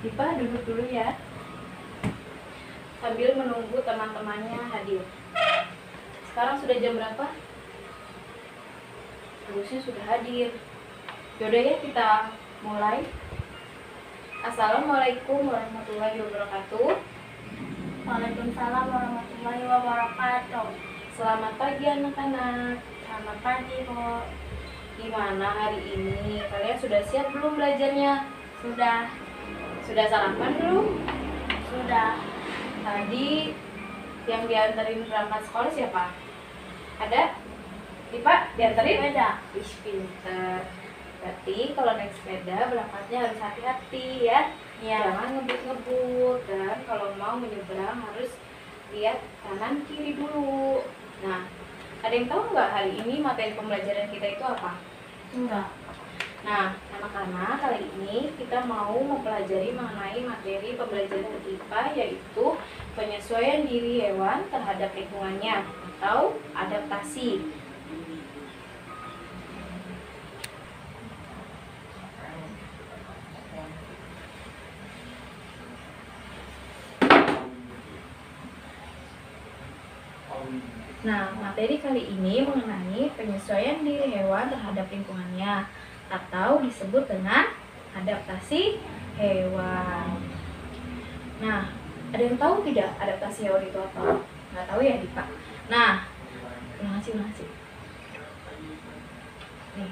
Dipa duduk dulu ya, sambil menunggu teman-temannya hadir. Sekarang sudah jam berapa? Harusnya sudah hadir. Yaudah ya, kita mulai. Assalamualaikum warahmatullahi wabarakatuh. Waalaikumsalam warahmatullahi wabarakatuh. Selamat pagi anak-anak. Selamat pagi, Bu. Gimana hari ini? Kalian sudah siap belum belajarnya? Sudah. Sudah sarapan belum? Sudah. Tadi yang diantarin berangkat sekolah siapa? Ada? Dipa, diantarin? Ada. Ih, pinter. Berarti kalau naik sepeda berangkatnya harus hati-hati ya. Iya. Jangan ngebut-ngebut, dan kalau mau menyeberang harus lihat kanan kiri dulu. Nah, ada yang tahu nggak hari ini materi pembelajaran kita itu apa? Enggak. Nah, anak-anak, kali ini kita mau mempelajari mengenai materi pembelajaran IPA, yaitu penyesuaian diri hewan terhadap lingkungannya atau adaptasi. Nah, materi kali ini mengenai penyesuaian diri hewan terhadap lingkungannya atau disebut dengan adaptasi hewan. Nah, ada yang tahu tidak adaptasi hewan itu apa? Nggak tahu ya, Dipa? Nah, makasih. Nih,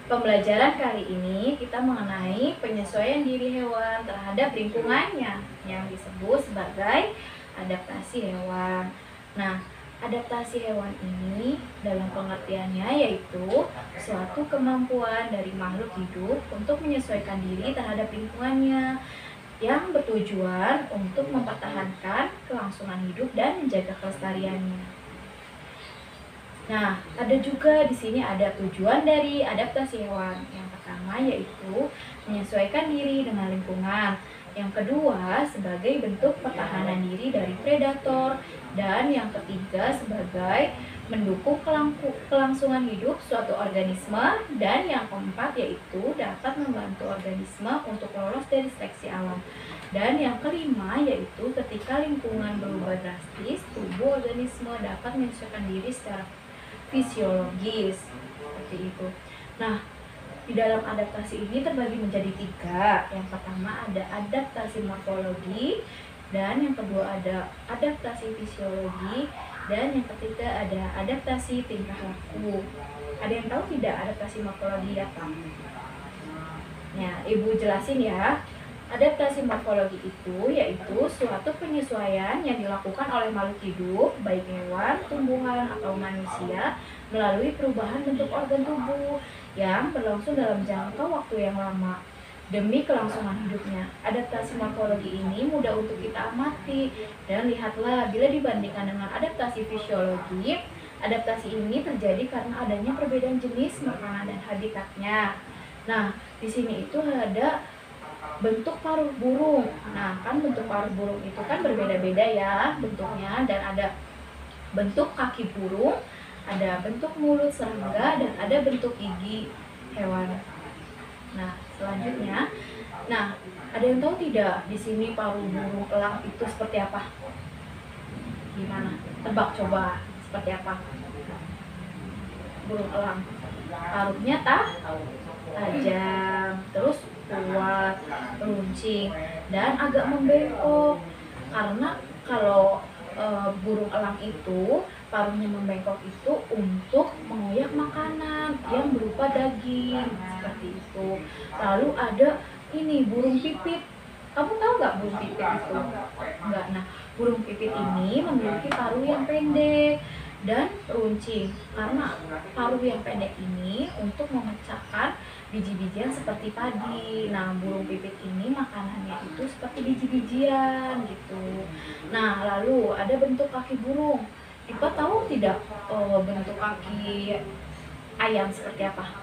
pembelajaran kali ini kita mengenai penyesuaian diri hewan terhadap lingkungannya yang disebut sebagai adaptasi hewan. Nah, adaptasi hewan ini dalam pengertiannya yaitu suatu kemampuan dari makhluk hidup untuk menyesuaikan diri terhadap lingkungannya yang bertujuan untuk mempertahankan kelangsungan hidup dan menjaga kelestariannya. Nah, ada juga di sini ada tujuan dari adaptasi hewan. Yang pertama yaitu menyesuaikan diri dengan lingkungan. Yang kedua, sebagai bentuk pertahanan diri dari predator. Dan yang ketiga, sebagai mendukung kelangsungan hidup suatu organisme. Dan yang keempat, yaitu dapat membantu organisme untuk lolos dari seleksi alam. Dan yang kelima, yaitu ketika lingkungan berubah drastis, tubuh organisme dapat menyesuaikan diri secara fisiologis. Seperti itu. Nah, di dalam adaptasi ini terbagi menjadi 3. Yang pertama ada adaptasi morfologi, dan yang kedua ada adaptasi fisiologi, dan yang ketiga ada adaptasi tingkah laku. Ada yang tahu tidak adaptasi morfologi apa? Ya, Ibu jelasin ya. Adaptasi morfologi itu yaitu suatu penyesuaian yang dilakukan oleh makhluk hidup, baik hewan, tumbuhan, atau manusia, melalui perubahan bentuk organ tubuh yang berlangsung dalam jangka waktu yang lama demi kelangsungan hidupnya. Adaptasi morfologi ini mudah untuk kita amati, dan lihatlah bila dibandingkan dengan adaptasi fisiologi, adaptasi ini terjadi karena adanya perbedaan jenis makanan dan habitatnya. Nah, di sini itu ada bentuk paruh burung. Nah, kan bentuk paruh burung itu kan berbeda-beda ya bentuknya, dan ada bentuk kaki burung, ada bentuk mulut serangga, dan ada bentuk gigi hewan. Nah, selanjutnya, ada yang tahu tidak di sini paruh burung elang itu seperti apa? Gimana? Tebak coba, seperti apa? Burung elang. Paruhnya tajam, terus kuat, runcing, dan agak membengkok. Karena kalau burung elang itu paruhnya membengkok itu untuk mengoyak makanan yang berupa daging, seperti itu. Lalu ada ini burung pipit. Kamu tahu nggak burung pipit itu? Enggak. Nah, burung pipit ini memiliki paruh yang pendek dan runcing, karena paruh yang pendek ini untuk memecahkan biji-bijian seperti padi. Nah, burung pipit ini makanannya itu seperti biji-bijian gitu. Nah, lalu ada bentuk kaki burung. Ipa tahu tidak bentuk kaki ayam seperti apa?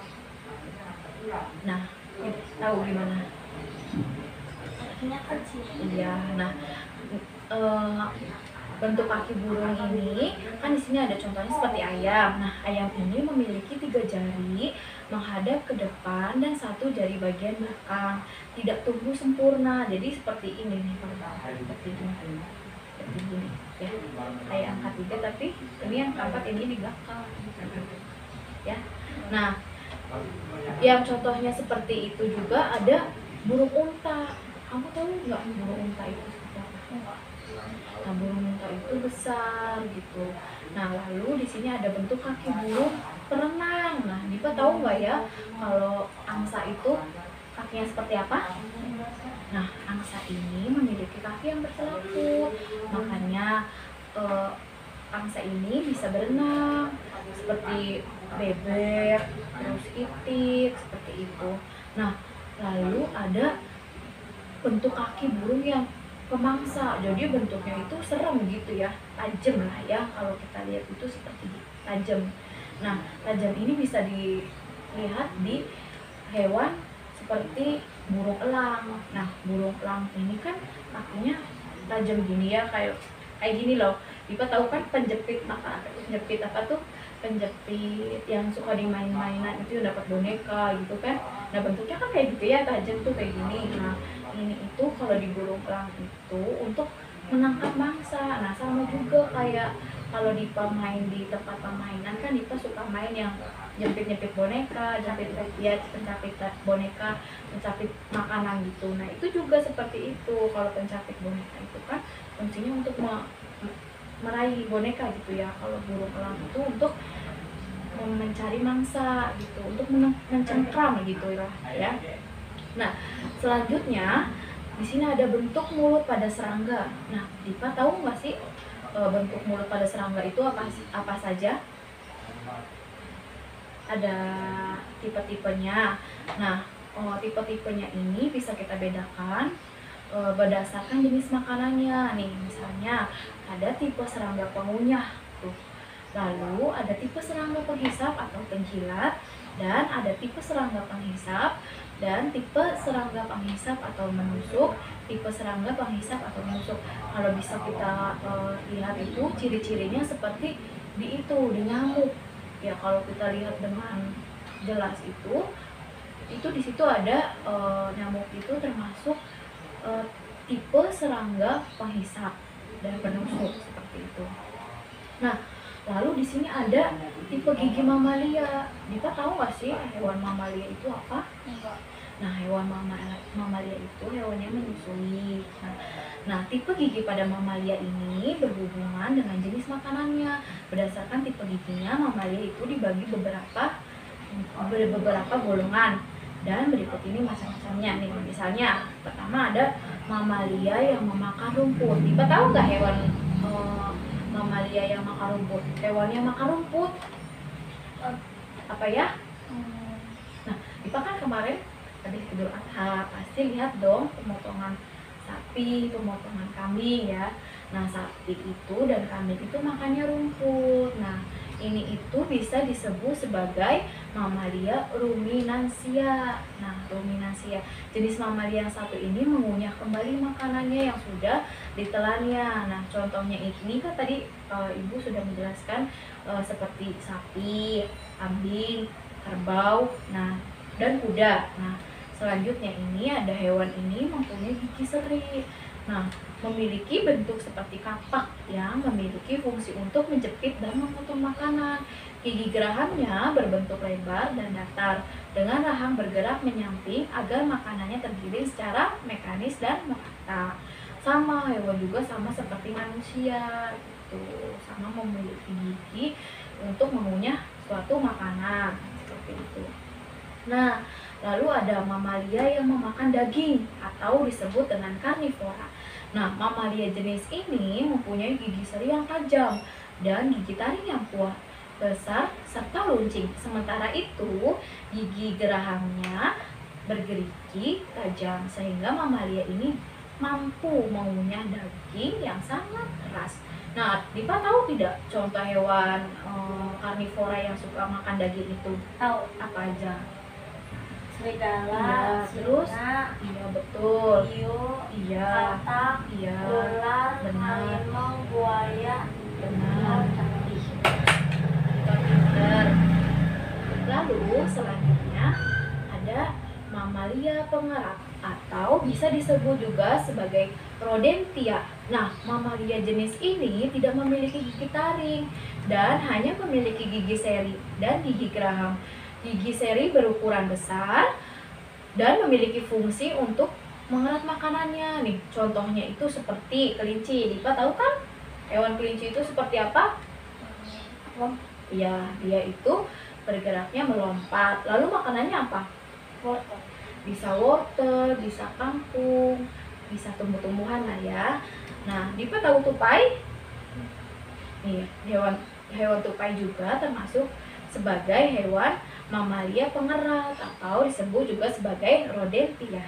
Nah, tahu gimana? Kakinya kecil. Iya. Nah, bentuk kaki burung ini kan di sini ada contohnya seperti ayam. Nah, ayam ini memiliki 3 jari menghadap ke depan dan 1 jari bagian belakang. Tidak tumbuh sempurna. Jadi seperti ini nih kalau seperti ini. Seperti ini ya. Kayak angka 3 tapi ini yang keempat ini di belakang. Ya. Nah, yang contohnya seperti itu juga ada burung unta. Kamu tahu nggak burung unta itu seperti apa? Nah, burung unta itu besar gitu. Nah, lalu di sini ada bentuk kaki burung perenang. Nah, Dipa tahu nggak ya kalau angsa itu kakinya seperti apa? Nah, angsa ini memiliki kaki yang berselaput. Makanya angsa ini bisa berenang seperti bebek, terus itik, seperti itu. Nah, lalu ada bentuk kaki burung yang pemangsa, jadi bentuknya itu serem gitu ya, tajam lah ya, kalau kita lihat itu seperti tajam. Nah, tajam ini bisa dilihat di hewan seperti burung elang. Nah, burung elang ini kan kakinya tajam gini ya, kayak gini loh. Dipa tahu kan penjepit apa tuh? Penjepit yang suka dimain-mainan itu dapat boneka gitu kan. Nah, bentuknya kan kayak gitu ya, tajam tuh kayak gini. Nah, ini itu kalau di burung elang itu untuk menangkap mangsa. Nah, sama juga kayak kalau Dipa main di tempat permainan kan Dipa suka main yang jepit-jepit boneka, pencapit boneka, pencapit makanan gitu. Nah, itu juga seperti itu. Kalau pencapit boneka itu kan fungsinya untuk meraih boneka gitu ya. Kalau burung elang itu untuk mencari mangsa gitu, untuk mencengkram gitu ya. Nah, selanjutnya di sini ada bentuk mulut pada serangga. Nah, Dipa tahu nggak sih bentuk mulut pada serangga itu apa saja? Ada tipe-tipenya. Nah, tipe-tipenya ini bisa kita bedakan berdasarkan jenis makanannya. Nih, misalnya ada tipe serangga pengunyah tuh. Lalu ada tipe serangga penghisap atau penjilat, dan ada tipe serangga penghisap dan tipe serangga penghisap atau menusuk, tipe serangga penghisap atau menusuk. Kalau bisa kita lihat itu ciri-cirinya seperti di nyamuk. Ya, kalau kita lihat dengan jelas itu di situ ada nyamuk itu termasuk tipe serangga penghisap dan penusuk seperti itu. Nah, lalu di sini ada tipe gigi mamalia. Dipa tahu nggak sih hewan mamalia itu apa? Nah, hewan mamalia itu hewannya menyusui. Nah, tipe gigi pada mamalia ini berhubungan dengan jenis makanannya. Berdasarkan tipe giginya, mamalia itu dibagi beberapa golongan. Dan berikut ini macam-macamnya nih. Misalnya, pertama ada mamalia yang memakan rumput. Dipa tahu nggak hewan mamalia yang makan rumput? Hewan yang makan rumput apa ya? Nah, Dipa kan kemarin habis Idul Adha pasti lihat dong pemotongan sapi, pemotongan kambing ya. Nah, sapi itu dan kambing itu makannya rumput. Nah, ini itu bisa disebut sebagai mamalia ruminansia. Nah, ruminansia, jenis mamalia yang satu ini mengunyah kembali makanannya yang sudah ditelannya. Nah, contohnya ini kan tadi Ibu sudah menjelaskan seperti sapi, kambing, kerbau, nah, dan kuda. Nah, selanjutnya ini ada hewan ini mempunyai gigi seri. Nah, memiliki bentuk seperti kapak yang memiliki fungsi untuk menjepit dan memotong makanan. Gigi gerahamnya berbentuk lebar dan datar dengan rahang bergerak menyamping agar makanannya tergiling secara mekanis dan merata. Sama hewan juga sama seperti manusia gitu, sama memiliki gigi untuk mengunyah suatu makanan seperti itu. Nah, lalu ada mamalia yang memakan daging atau disebut dengan karnivora. Nah, mamalia jenis ini mempunyai gigi seri yang tajam dan gigi taring yang kuat, besar, serta luncing. Sementara itu, gigi gerahamnya bergerigi tajam sehingga mamalia ini mampu mengunyah daging yang sangat keras. Nah, Dipa tahu tidak contoh hewan karnivora yang suka makan daging itu? Tahu. Apa aja? serigala, Iya, terus? singa, Iya, betul. hiu, Iya, katak, iya, ular, benar. harimau, buaya, benar. cantik. Pintar. Lalu selanjutnya ada mamalia pengerat atau bisa disebut juga sebagai rodentia. Nah, mamalia jenis ini tidak memiliki gigi taring dan hanya memiliki gigi seri dan gigi geraham. Gigi seri berukuran besar dan memiliki fungsi untuk mengerat makanannya. Nih, contohnya itu seperti kelinci. Dipa tahu kan hewan kelinci itu seperti apa? Ya, dia itu bergeraknya melompat. Lalu makanannya apa? Wortel. Bisa wortel, bisa kangkung, bisa tumbuh-tumbuhan lah ya. Nah, Dipa tahu tupai? Nih, hewan tupai juga termasuk sebagai hewan mamalia pengerat atau disebut juga sebagai rodentia.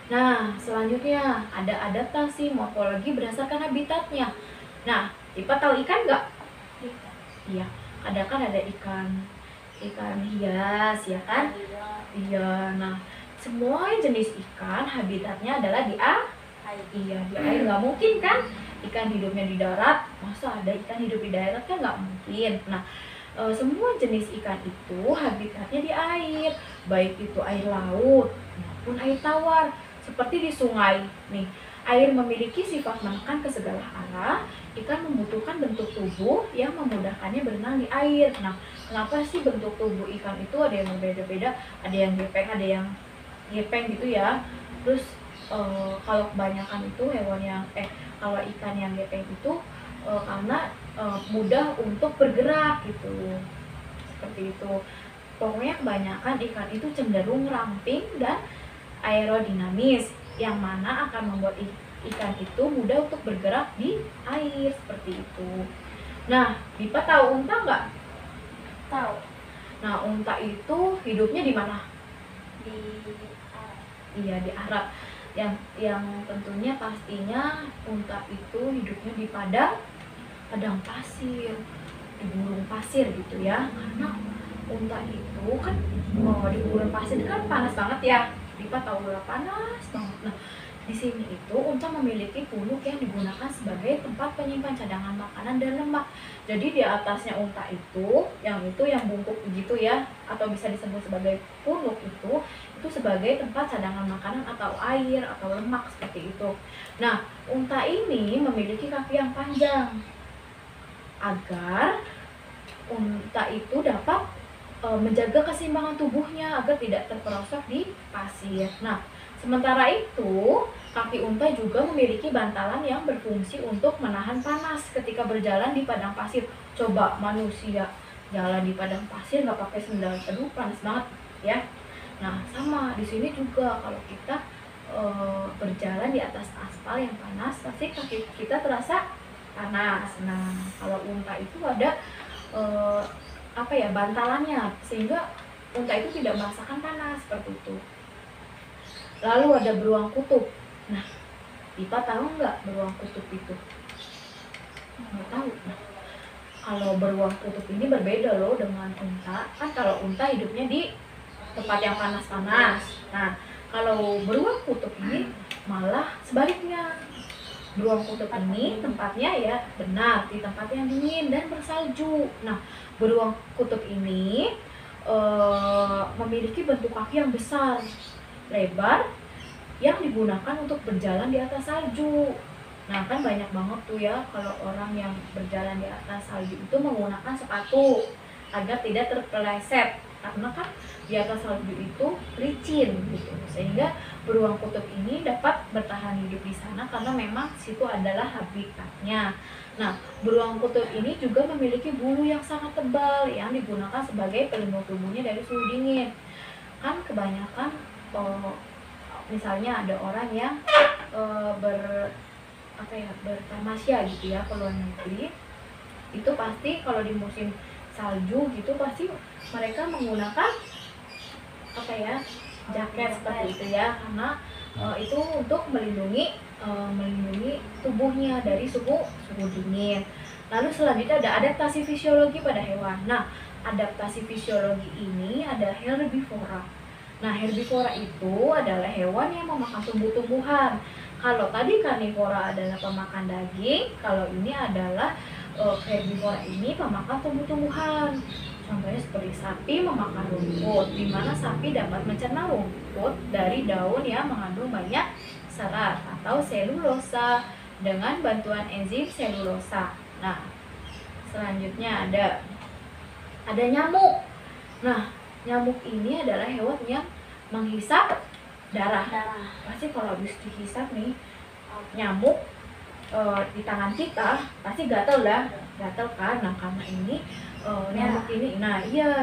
Nah, selanjutnya ada adaptasi morfologi berdasarkan habitatnya. Nah, Dipa tahu ikan nggak? Iya, kadang kan ada ikan hias ya kan? Iya, nah semua jenis ikan habitatnya adalah di air. Iya, di air nggak mungkin kan ikan hidupnya di darat. Masa ada ikan hidup di darat kan nggak mungkin. Nah, semua jenis ikan itu habitatnya di air, baik itu air laut maupun air tawar. Seperti di sungai nih, air memiliki sifat menekan ke segala arah. Ikan membutuhkan bentuk tubuh yang memudahkannya berenang di air. Nah, kenapa sih bentuk tubuh ikan itu ada yang berbeda-beda? Ada yang gepeng, ada yang gepeng gitu ya. Terus kalau kebanyakan itu kalau ikan yang gepeng itu karena mudah untuk bergerak gitu. Seperti itu. Pokoknya kebanyakan ikan itu cenderung ramping dan aerodinamis, yang mana akan membuat ikan itu mudah untuk bergerak di air seperti itu. Nah, Dipa tahu unta nggak? Tahu. Nah, unta itu hidupnya di mana? Di Arab. Iya, di Arab. Yang tentunya pastinya unta itu hidupnya di padang pasir, di gurun pasir gitu ya. Karena unta itu kan di gurun pasir kan panas banget ya. Dipa tahu lah, panas banget. Nah, di sini itu unta memiliki punuk yang digunakan sebagai tempat penyimpan cadangan makanan dan lemak. Jadi di atasnya unta itu yang bungkuk begitu ya, atau bisa disebut sebagai punuk itu sebagai tempat cadangan makanan atau air atau lemak seperti itu. Nah, unta ini memiliki kaki yang panjang agar unta itu dapat menjaga keseimbangan tubuhnya agar tidak terperosok di pasir. Nah, sementara itu, kaki unta juga memiliki bantalan yang berfungsi untuk menahan panas ketika berjalan di padang pasir. Coba manusia jalan di padang pasir nggak pakai sendal, aduh panas banget ya. Nah, sama di sini juga kalau kita berjalan di atas aspal yang panas, pasti kaki kita terasa panas. Nah, kalau unta itu ada bantalannya sehingga unta itu tidak merasakan panas seperti itu. Lalu ada beruang kutub. Nah, Dipa tahu nggak beruang kutub itu? Nggak tahu. Nah, kalau beruang kutub ini berbeda loh dengan unta. Kan kalau unta hidupnya di tempat yang panas-panas. Nah, kalau beruang kutub ini malah sebaliknya. Beruang kutub ini tempatnya ya benar di tempat yang dingin dan bersalju. Nah, beruang kutub ini memiliki bentuk kaki yang besar, lebar, yang digunakan untuk berjalan di atas salju. Nah, kan banyak banget tuh ya kalau orang yang berjalan di atas salju itu menggunakan sepatu agar tidak terpeleset, karena kan di atas salju itu licin gitu, sehingga beruang kutub ini dapat bertahan hidup di sana karena memang situ adalah habitatnya. Nah, beruang kutub ini juga memiliki bulu yang sangat tebal yang digunakan sebagai pelindung tubuhnya dari suhu dingin. Kan kebanyakan misalnya ada orang yang bertamasya gitu ya ke luar negeri, itu pasti kalau di musim salju gitu pasti mereka menggunakan jaket seperti itu ya, karena itu untuk melindungi tubuhnya dari suhu dingin. Lalu selanjutnya ada adaptasi fisiologi pada hewan. Nah, adaptasi fisiologi ini ada herbivora. Nah, herbivora itu adalah hewan yang memakan tumbuh-tumbuhan. Kalau tadi karnivora adalah pemakan daging, kalau ini adalah herbivora ini pemakan tumbuh-tumbuhan. Contohnya seperti sapi memakan rumput, di mana sapi dapat mencerna rumput dari daun yang mengandung banyak serat atau selulosa dengan bantuan enzim selulosa. Nah, selanjutnya ada nyamuk. Nah, nyamuk ini adalah hewan yang menghisap darah. Pasti kalau habis dihisap nih nyamuk di tangan kita pasti gatel kan. Nah, karena ini nyamuk ini,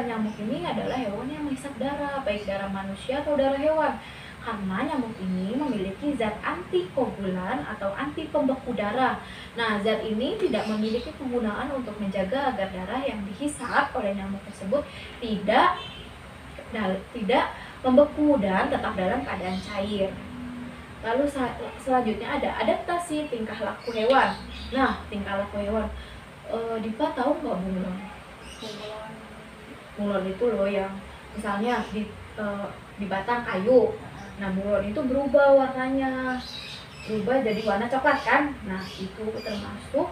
nyamuk ini adalah hewan yang menghisap darah, baik darah manusia atau darah hewan. Karena nyamuk ini memiliki zat antikoagulan atau anti pembeku darah. Nah, zat ini tidak memiliki penggunaan untuk menjaga agar darah yang dihisap oleh nyamuk tersebut tidak membeku dan tetap dalam keadaan cair. Lalu selanjutnya ada adaptasi tingkah laku hewan. Nah, tingkah laku hewan, Dipa tahu nggak bunglon? Bunglon itu loh yang misalnya di batang kayu. Nah, bunglon itu berubah warnanya, jadi warna coklat kan. Nah, itu termasuk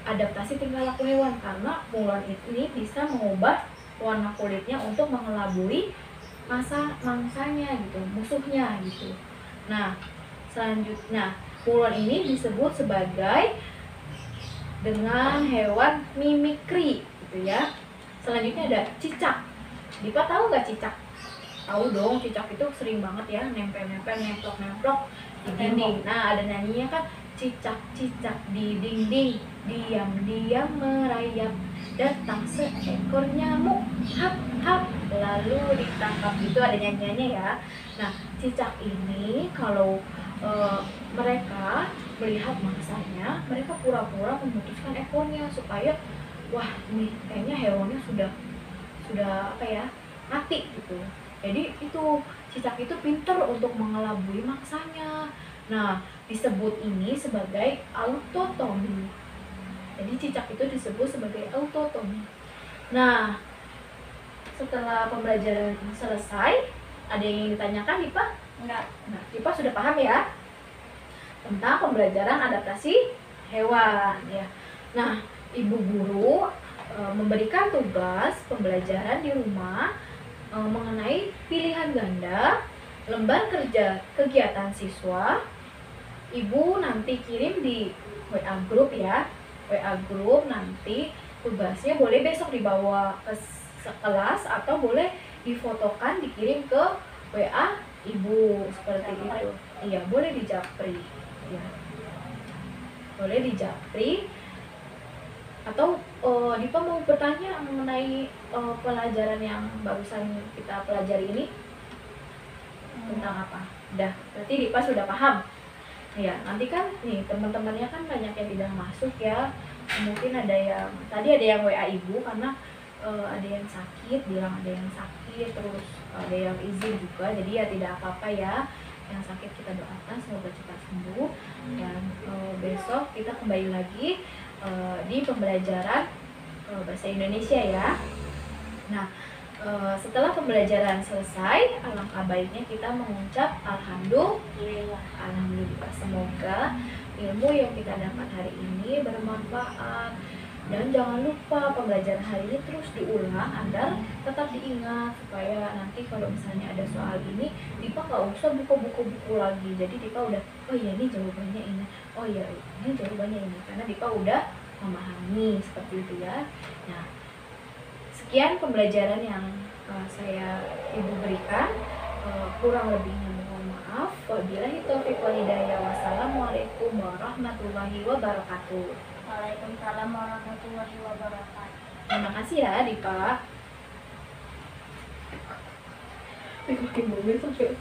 adaptasi tingkah laku hewan, karena bunglon ini bisa mengubah warna kulitnya untuk mengelabui mangsanya gitu, musuhnya gitu. Nah, selanjutnya bunglon ini disebut sebagai dengan hewan mimikri gitu ya. Selanjutnya ada cicak. Dipa tahu nggak cicak? Tahu dong, cicak itu sering banget ya nempel-nempel, nemplok-nemplok di dinding. Nah, ada nyanyinya kan, cicak-cicak di dinding, diam-diam merayap, datang seekor nyamuk, hap hap, lalu ditangkap. Itu ada nyanyiannya ya. Nah, cicak ini kalau mereka melihat mangsanya, mereka pura-pura memutuskan ekornya supaya wah, ini kayaknya hewannya sudah mati gitu. Jadi itu cicak itu pinter untuk mengelabui mangsanya. Nah, disebut ini sebagai autotomi. Jadi cicak itu disebut sebagai autotomi. Nah, setelah pembelajaran selesai, ada yang ingin ditanyakan, Dipa? Enggak. Nah, Dipa sudah paham ya tentang pembelajaran adaptasi hewan ya. Nah, ibu guru memberikan tugas pembelajaran di rumah mengenai pilihan ganda, lembar kerja kegiatan siswa. Ibu nanti kirim di WA group ya. WA group nanti tugasnya boleh besok dibawa ke kelas atau boleh difotokan dikirim ke WA ibu seperti itu. Iya, boleh di japri. Ya. Boleh di japri. Atau Dipa mau bertanya mengenai pelajaran yang barusan kita pelajari ini tentang apa? Udah, berarti Dipa sudah paham. Ya, nanti kan nih teman-temannya kan banyak yang tidak masuk ya. Mungkin ada yang tadi ada yang WA ibu karena ada yang sakit, bilang ada yang sakit, terus ada yang izin juga. Jadi ya tidak apa-apa ya. Yang sakit kita doakan semoga cepat sembuh. Dan besok kita kembali lagi di pembelajaran bahasa Indonesia ya. Nah, setelah pembelajaran selesai, alangkah baiknya kita mengucap alhamdulillah. Semoga ilmu yang kita dapat hari ini bermanfaat. Dan jangan lupa pembelajaran hari ini terus diulang agar tetap diingat, supaya nanti kalau misalnya ada soal ini Dipa nggak usah buka-buka buku lagi. Jadi Dipa udah, oh iya ini jawabannya ini, oh iya ini jawabannya ini, karena Dipa udah memahami seperti itu ya. Nah, sekian pembelajaran yang saya ibu berikan, kurang lebihnya mohon maaf. Wabillahi taufiq wal hidayah. Wassalamualaikum warahmatullahi wabarakatuh. Waalaikumsalam warahmatullahi wabarakatuh. Terima kasih ya Dipa. Makin mobil sampai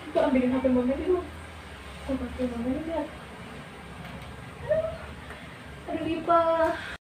kita ambilin HP mobil dulu. Aku pakai mobil lihat. Aduh Dipa.